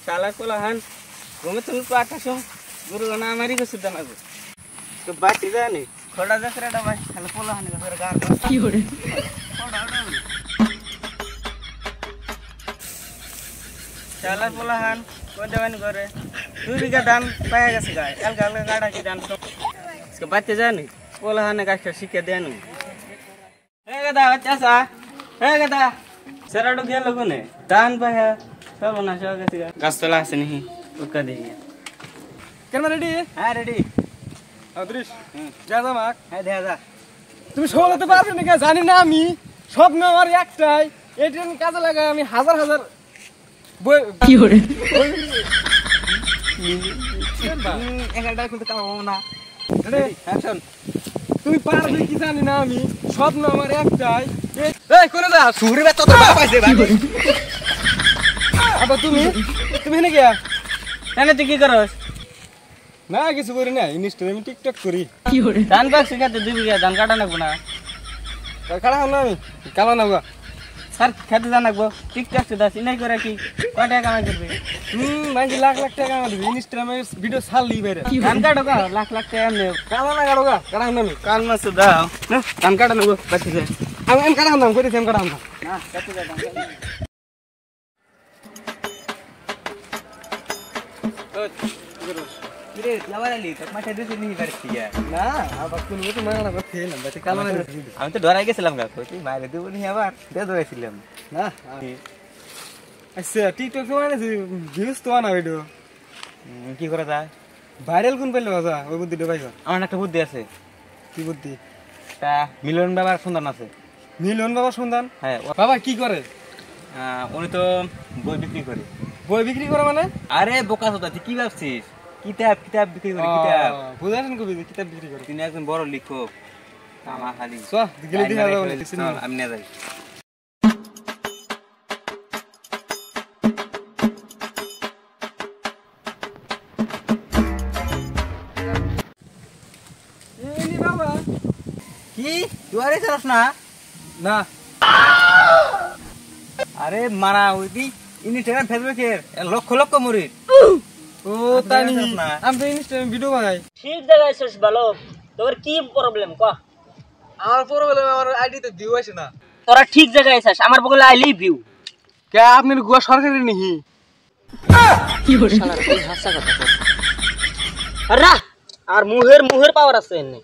Salah kulahan. Gome tulu patasong guru na amari ko sudah nago. To bati dani. Khoda jasra da bhai. Khala kulahan ga fer gar. Ki hore? Salah kulahan. Ko dewan gore. 2 bighা ধান পায়া গেছে গায়। এলগা এলগা গাড়া কি ধান তো। इसके बाते जानी. Kulahan ga শিখে দেনু। ए गदा चाचा. ए गदा. Serado gelo gune. ধান পায়া চলো না সব গেছে গাছ তোলা আছে নাকি উৎকা দিয়ে কেন রেডি? হ্যাঁ রেডি আদৃশ যা যা মাক হ্যাঁ দেখা যা তুমি সবলাতে পারবে নাকি জানি না আমি স্বপ্ন আমার একটাই এই ট্রেন কাজে লাগাই আমি হাজার হাজার কি করে এখানটায় কিন্তু কামাবো না রেডি অ্যাকশন তুমি পারবে কি জানি না আমি স্বপ্ন আমার একটাই এই কোনে যা সুরে বে তোর বাপ আইছে ভাই আবার তুমি এনে গিয়া এনে তুই কি করস না কিছু করি না ইনস্টাগ্রামে টিকটক করি কি করে ধান পাক শিখাতে 2 বিঘা ধান কাটা নাগবো না কাটা হল না আমি কালো না গো স্যার খেতে জানাকবো টিকটক তো দাস ইনাই করে কি কয় টাকা কামাই করবে মাইজি লাখ লাখ টাকা আমার ইনস্টাগ্রামে ভিডিও ছাড়লি বাইরে ধান কাটো গা লাখ লাখ টাকা এমনি কালো না কাটো গা কাটা হল আমি কাল মাস দাও না ধান কাটা নাগবো বাচ্চা আমি কাটা হল না কইতেছি আমি কাটা হল না না কাটতে যা ধান কিরে লাওয়ালি তো মাঠে দিতে নি পারছিয়া না আবার কোন মতো মানা করতে না বাতি কালো না আমি তো ডরাই গেছিলাম গা কই বাইরে দেব নি আবার দে দইছিলাম না আচ্ছা টিকটক তো মানে ভিউজ তো না ভিডিও কি করে যায় ভাইরাল কোন পেলে বাজা ওই বুদ্ধিটা পাইছো আমার একটা বুদ্ধি আছে কি বুদ্ধি তা মিলন বাবার সন্ধান আছে মিলন বাবা সন্ধান হ্যাঁ বাবা কি করে উনি তো বই বিক্রি করে বই বিক্রি করে মানে আরে বোকা চোদা তুই কি ভাবছিস কিতাব বিক্রি করে কিতাব বুঝাছেন কবি কিতাব বিক্রি করে তিনি একজন বড় লেখক আমার খালি চল গেলে দেখা যাবে চল আমি না যাই এই বাবা কি তুই আরে চাস না না আরে মারা ওইদি ইনি টেরা ফেসবুকের লক্ষ লক্ষ মুরিদ ও তানি আমি তো ইনস্টাগ্রাম ভিডিও বানাই ঠিক জায়গায় এসেছিস ভালো তোর কি প্রবলেম ক আমার প্রবলেম আমার আইডি তে ভিউ আসে না তোরা ঠিক জায়গায় এসেছিস আমার বগলে আই লিভ ইউ কে আপনি গোয়া সরকারি নিহি কি করে শালা তুই হাসা কথা কর আরে আর মুহের পাওয়ার আছে এনে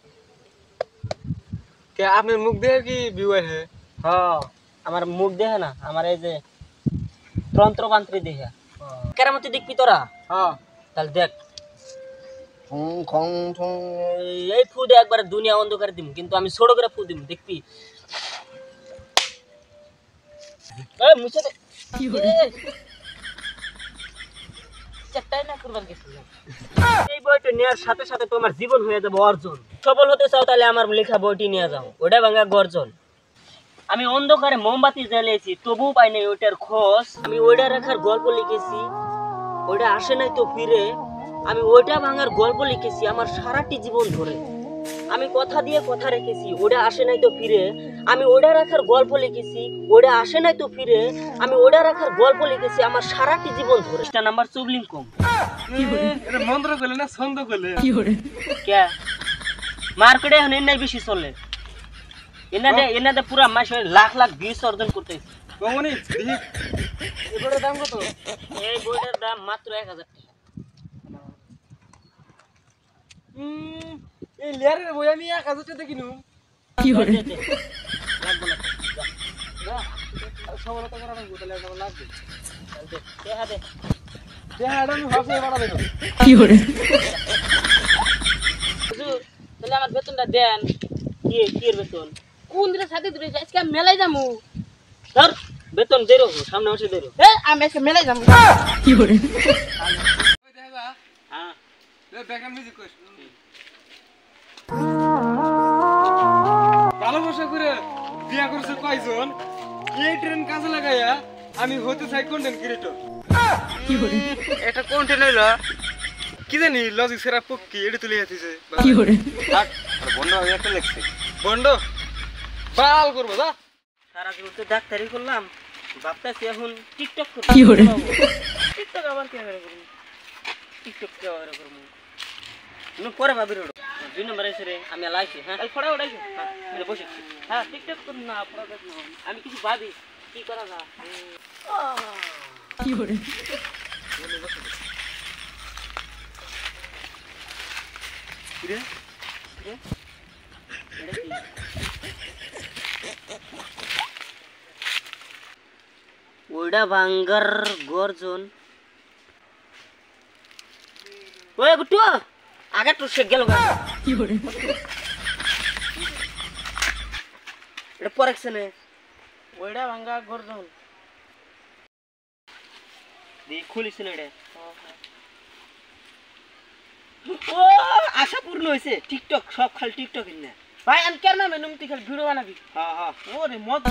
কে আপনি মুখ দেখে কি ভিউ আসে হ্যাঁ আমার মুখ দেখে না আমার এই যে তন্ত্রকান্ত্রী দেখে কেরামতি দেখবি তোরা হ্যাঁ তাহলে দেখ এই ফু দে একবার দুনিয়া অন্ধকার দিম কিন্তু আমি ছোট করে ফু দিম দেখবি এই মুছে দে কি হরে চারটাই না করবার গেছিল এই বইটা নেওয়ার সাথে সাথে তোমার জীবন হয়ে যাবে অর্জন সফল হতে চাও তাহলে আমার লেখা বইটি নিয়ে যাও ওটা ভাঙা গর্জন আমি অন্ধকারে মোমবাতি জ্বালিয়েছি তবুও পাই নাই ওইটার খোঁজ আমি ওইটা রাখার গল্প লিখেছি ওইটা আসে নাই তো ফিরে আমি ওইটা ভাঙার গল্প লিখেছি আমার সারাটি জীবন ধরে আমি কথা দিয়ে কথা রেখেছি ওইটা আসে নাই তো ফিরে আমি ওইটা রাখার গল্প লিখেছি ওইটা আসে নাই তো ফিরে আমি ওইটা রাখার গল্প লিখেছি আমার সারাটি জীবন ধরে এটা নাম্বার চুবলিং কম এটা মন্ত্র কইলে না ছন্দ কইলে কি করে কে মার্কেটে এখন নাই বেশি চলে এনাদে পুরা মাসে লাখ লাখ ভিউজ অর্জন করতেছে কমনি দেখি এবারে দাম কত এই বইটার দাম মাত্র 1000 টাকা এই লেয়ারের বই আমি 1000 টাকা কিনু কি করে লাগবে না না সবলতা করা লাগবে তাহলে আমার লাগবে দেখা দে দেহাটা আমি ভাবছি বাড়া দেব কি করে হুজুর তাহলে আমার বেতনটা দেন কি এর বেতন কোন দিনের সাথে দিবে আজকে আমি মেলাই যামু স্যার বেতন দেরো সামনে বসে দেরো আমি আজকে মেলাই যামু কি করে ওই দেবা হ্যাঁ এ ব্যাকগ্রাউন্ড মিউজিক কইস ভালোবাসা করে বিয়া করছে কয়জন এই ট্রেন কাজে লাগাইয়া আমি হতে চাই কন্টেন্ট ক্রিয়েটর কি করে এটা কন্টেন্ট হইলো কি জানি লজিক সেরা পক্কি এডি তুলে যাচ্ছে কি করে থাক বন্ধ আমি একটা লেখছি বন্ধ বাল করবো যা সারা জীবন তো ডাক্তারি করলাম, ভাবতেছি এখন টিকটক করব। টিকটক আবার কি করে করবো? টিকটক কেমন করবো পরে ভাবি রোড 2 নম্বর এসে রে আমি লাইছি। হ্যাঁ তাহলে ফড়া উঠাইছো? হ্যাঁ বসে হ্যাঁ টিকটক করুন না, ফড়া দেখ না। আমি কিছু ভাবি কি করা যায়। ওইটা ভাঙ্গার গর্জন। ওই গুট্টু আগে তো সে গেল এটা পরেছে না ওইটা ভাঙ্গা গর্জন দি খুলিস না এটা। ও আশা পূর্ণ হয়েছে। টিকটক সব খালি টিকটক না ভাই। আমি কেন না মেনুম তুই খালি ভিডিও বানাবি? হ্যাঁ হ্যাঁ ওরে মত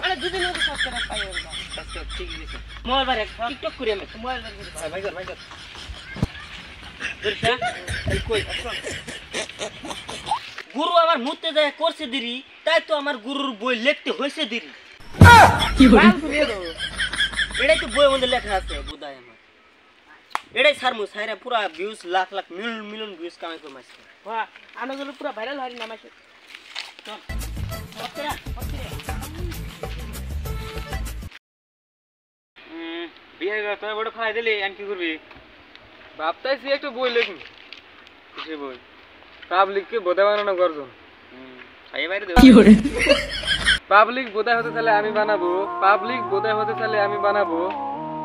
আরে দুদিন ওকে সাবস্ক্রাইব পাই না। ঠিক আছে মোবাইল বারে টিকটক করি আমি মোবাইল লাগবে ভাই কর বুঝছা কই গুরু আমার মুতে যায় করছে দেরি, তাই তো আমার গুরুর বই লিখতে হয়েছে দেরি। এটাই তো বইয়ের মধ্যে লেখা আছে বোধহয় আমার। এটাই সারমু সাইরা পুরা views lakh lakh million million views কামাই করে মাসে। বাহ আনাগুলো পুরো ভাইরাল হয় না মাসে। বিয়ে করতে বড় ফালাই দিলি আর কি করবি? ভাবতাইছি একটু বই লিখুন। কিসে বই? পাবলিককে বোধা বানানো গর্জন। পাবলিক বোধা হতে চাইলে আমি বানাবো, পাবলিক বোধা হতে চাইলে আমি বানাবো,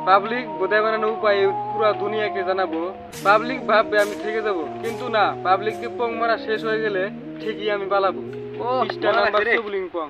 পাবলিক বোধা বানানোর উপায় পুরো দুনিয়াকে জানাবো। পাবলিক ভাববে আমি থেকে যাবো, কিন্তু না, পাবলিককে পং মারা শেষ হয়ে গেলে ঠিকই আমি পালাবো। ও নাম্বার 2 বুলিং পং।